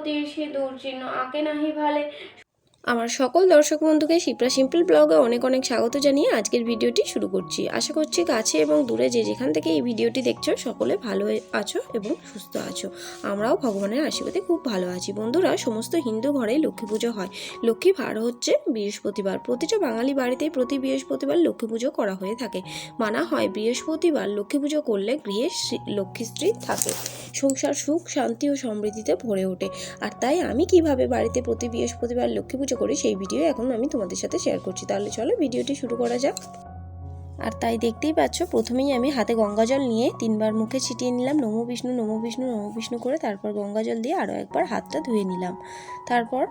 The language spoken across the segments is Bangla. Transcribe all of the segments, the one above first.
সতীর সিঁদুর চিহ্ন আঁকে নাহি ভালে। আমার সকল দর্শক বন্ধুকে শিপ্রা সিম্পল ব্লগে অনেক অনেক স্বাগত জানিয়ে আজকের ভিডিওটি শুরু করছি। আশা করছি কাছে এবং দূরে যে যেখান থেকে এই ভিডিওটি দেখছো সকলে ভালো আছো এবং সুস্থ আছো। আমরাও ভগবানের আশীর্বাদে খুব ভালো আছি। বন্ধুরা, সমস্ত হিন্দু ঘরেই লক্ষ্মী পুজো হয়। লক্ষ্মী ভার হচ্ছে বৃহস্পতিবার। প্রতিটা বাঙালি বাড়িতেই প্রতি বৃহস্পতিবার লক্ষ্মী পুজো করা হয়ে থাকে। মানা হয় বৃহস্পতিবার লক্ষ্মী পুজো করলে গৃহে লক্ষ্মী স্ত্রী থাকে, সংসার সুখ শান্তি ও সমৃদ্ধিতে ভরে ওঠে। আর তাই আমি কিভাবে বাড়িতে প্রতি বৃহস্পতিবার লক্ষ্মী পুজো করি সেই ভিডিও এখন আমি তোমাদের সাথে শেয়ার করছি। তাহলে চলো ভিডিওটি শুরু করা যাক। আর তাই দেখতেই পাচ্ছ, প্রথমেই আমি হাতে গঙ্গাজল নিয়ে 3বার মুখে ছিটিয়ে নিলাম নমো বিষ্ণু নমো বিষ্ণু নমো বিষ্ণু করে। তারপর গঙ্গাজল দিয়ে আরও একবার হাতটা ধুয়ে নিলাম। তারপর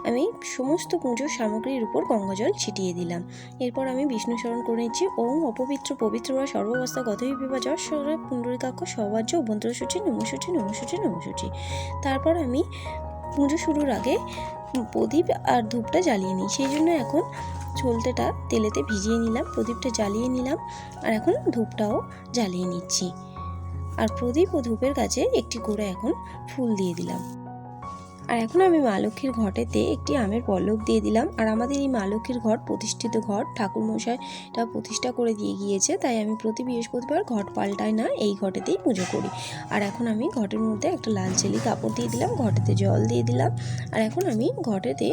আমি সমস্ত পুজোর সামগ্রীর উপর গঙ্গাজল ছিটিয়ে দিলাম। এরপর আমি বিষ্ণু স্মরণ করে নিচ্ছি। ওম অপবিত্র পবিত্র বা সর্বাবস্থা গতই বিভা যশ স্বরে পুণ্ডরীকাক্ষ সবাজ্য অভ্যন্তরসূচি নমসূচি নমসূচি নমসূচি। তারপর আমি পুজো শুরুর আগে প্রদীপ আর ধূপটা জ্বালিয়ে নিই। সেই জন্য এখন ছোলতেটা তেলেতে ভিজিয়ে নিলাম, প্রদীপটা জ্বালিয়ে নিলাম, আর এখন ধূপটাও জ্বালিয়ে নিচ্ছি। আর প্রদীপ ও ধূপের কাছে একটি করে এখন ফুল দিয়ে দিলাম। আর এখন আমি মা লক্ষ্মীর ঘটেতে একটি আমের পল্লব দিয়ে দিলাম। আর আমাদের এই মা লক্ষ্মীর ঘট প্রতিষ্ঠিত ঘট, ঠাকুরমশাইটা প্রতিষ্ঠা করে দিয়ে গিয়েছে, তাই আমি প্রতি বৃহস্পতিবার ঘট পাল্টাই না, এই ঘটেতেই পুজো করি। আর এখন আমি ঘটের মধ্যে একটা লাল চেলি কাপড় দিয়ে দিলাম, ঘটেতে জল দিয়ে দিলাম। আর এখন আমি ঘটেতে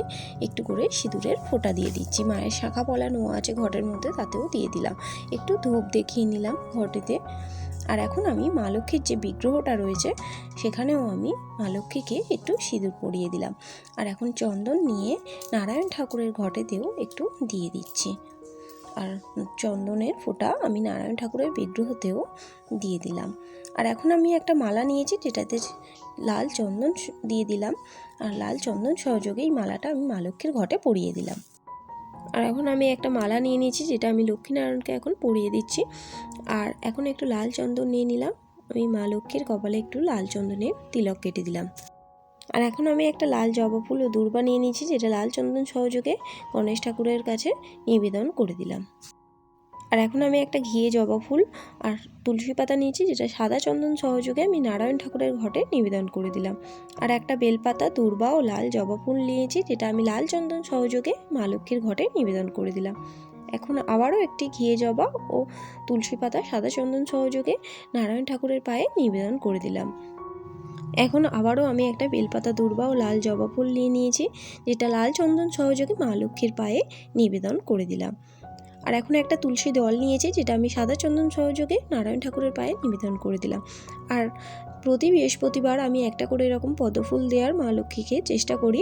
একটু করে সিঁদুরের ফোঁটা দিয়ে দিচ্ছি। মায়ের শাখা পলানো আছে ঘটের মধ্যে, তাতেও দিয়ে দিলাম। একটু ধূপ দেখিয়ে নিলাম ঘটেতে। আর এখন আমি মা লক্ষ্মীর যে বিগ্রহটা রয়েছে সেখানেও আমি মা লক্ষ্মীকে একটু সিঁদুর পরিয়ে দিলাম। আর এখন চন্দন নিয়ে নারায়ণ ঠাকুরের ঘটেতেও একটু দিয়ে দিচ্ছি। আর চন্দনের ফোঁটা আমি নারায়ণ ঠাকুরের বিগ্রহতেও দিয়ে দিলাম। আর এখন আমি একটা মালা নিয়েছি, যেটাতে লাল চন্দন দিয়ে দিলাম। আর লাল চন্দন সহযোগে এই মালাটা আমি মা লক্ষ্মীর ঘটে পরিয়ে দিলাম। আর এখন আমি একটা মালা নিয়ে নিয়েছি, যেটা আমি লক্ষ্মীনারায়ণকে এখন পরিয়ে দিচ্ছি। আর এখন একটু লাল চন্দন নিয়ে নিলাম, আমি মা লক্ষ্মীর কপালে একটু লাল চন্দনের তিলক কেটে দিলাম। আর এখন আমি একটা লাল জবা ফুল ও দূর্বা নিয়ে নিয়েছি, যেটা লাল চন্দন সহযোগে গণেশ ঠাকুরের কাছে নিবেদন করে দিলাম। আর এখন আমি একটা ঘিয়ে জবা ফুল আর তুলসী পাতা নিয়েছি, যেটা সাদা চন্দন সহযোগে আমি নারায়ণ ঠাকুরের ঘটে নিবেদন করে দিলাম। আর একটা বেলপাতা, দূর্বা ও লাল জবা ফুল নিয়েছি, যেটা আমি লাল চন্দন সহযোগে মা লক্ষ্মীর ঘটে নিবেদন করে দিলাম। এখন আবারও একটি ঘিয়ে জবা ও তুলসী পাতা সাদা চন্দন সহযোগে নারায়ণ ঠাকুরের পায়ে নিবেদন করে দিলাম। এখন আবারও আমি একটা বেলপাতা, দূর্বা ও লাল জবা ফুল নিয়ে নিয়েছি, যেটা লাল চন্দন সহযোগে মা লক্ষ্মীর পায়ে নিবেদন করে দিলাম। আর এখন একটা তুলসী দল নিয়েছি, যেটা আমি সাদা চন্দন সহযোগে নারায়ণ ঠাকুরের পায়ে নিবেদন করে দিলাম। আর প্রতি বৃহস্পতিবার আমি একটা করে এরকম পদ্মফুল দেওয়ার মা লক্ষ্মীকে চেষ্টা করি,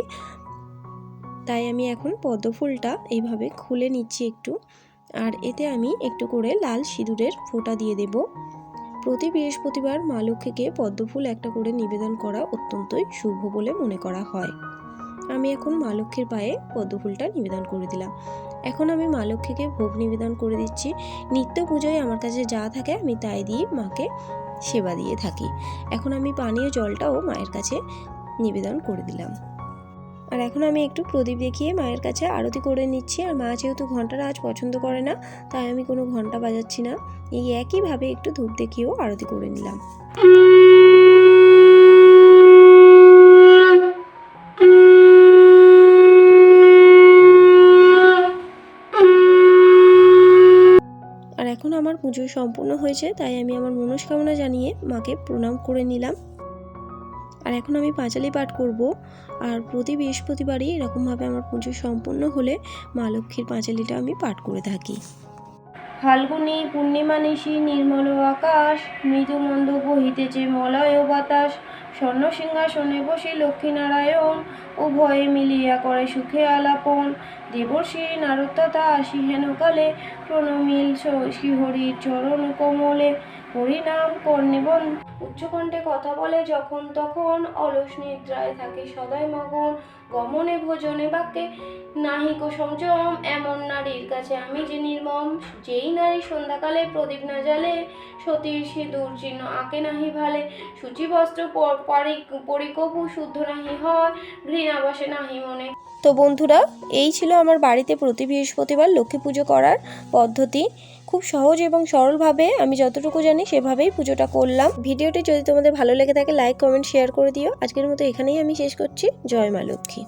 তাই আমি এখন পদ্মফুলটা এইভাবে খুলে নিচ্ছি একটু। আর এতে আমি একটু করে লাল সিঁদুরের ফোঁটা দিয়ে দেব। প্রতি বৃহস্পতিবার মা লক্ষ্মীকে পদ্মফুল একটা করে নিবেদন করা অত্যন্তই শুভ বলে মনে করা হয়। আমি এখন মা লক্ষ্মীর পায়ে পদ্মফুলটা নিবেদন করে দিলাম। এখন আমি মা লক্ষ্মীকে ভোগ নিবেদন করে দিচ্ছি। নিত্য পুজোয় আমার কাছে যা থাকে আমি তাই দিয়ে মাকে সেবা দিয়ে থাকি। এখন আমি পানীয় জলটাও মায়ের কাছে নিবেদন করে দিলাম। আর এখন আমি একটু প্রদীপ দেখিয়ে মায়ের কাছে আরতি করে নিচ্ছি। আর মা যেহেতু ঘন্টার আওয়াজ পছন্দ করে না, তাই আমি কোনো ঘন্টা বাজাচ্ছি না। এই একইভাবে একটু ধূপ দেখিয়েও আরতি করে নিলাম। আর এখন আমার পুজো সম্পূর্ণ হয়েছে, তাই আমি আমার মনস্কামনা জানিয়ে মাকে প্রণাম করে নিলাম। আর এখন আমি পাঁচালি পাঠ করব। আর প্রতি বৃহস্পতিবারই এরকমভাবে আমার পুজো সম্পূর্ণ হলে মা লক্ষ্মীর পাঁচালিটা আমি পাঠ করে থাকি। ফাল্গুনী পূর্ণিমা নিশি নির্মল আকাশ, মৃদু মন্দ বহিতেছে মলয় বাতাস। স্বর্ণ সিংহাসনে বসি লক্ষ্মীনারায়ণ, উভয়ে মিলিয়া করে সুখে আলাপন। দেবর্ষি নারদ তথা আসি হেন কালে, প্রণমিল শ্রীহরির চরণ কমলে। হরিনাম কর্ণেবন উচ্চকণ্ঠে কথা বলে যখন তখন, অলস নিদ্রায় থাকে সদয় মগন। গমনে ভোজনে বাক্যে নাহিক সংযম, এমন নারীর কাছে আমি যে নির্মম। যেই নারী সন্ধ্যাকালে প্রদীপ না জ্বালে, সতীর সিঁদুর চিহ্ন আঁকে নাহি ভালে। সূচি বস্ত্র পরিকবু শুদ্ধ নাহি হয়, ঘৃণা বসে নাহি মনে। তো বন্ধুরা, এই ছিল আমার বাড়িতে প্রতি বৃহস্পতিবার লক্ষ্মী পুজো করার পদ্ধতি। খুব সহজ এবং সরলভাবে আমি যতটুকু জানি সেভাবেই পুজোটা করলাম। ভিডিওটি যদি তোমাদের ভালো লেগে থাকে লাইক, কমেন্ট, শেয়ার করে দিও। আজকের মতো এখানেই আমি শেষ করছি। জয় মা লক্ষ্মী।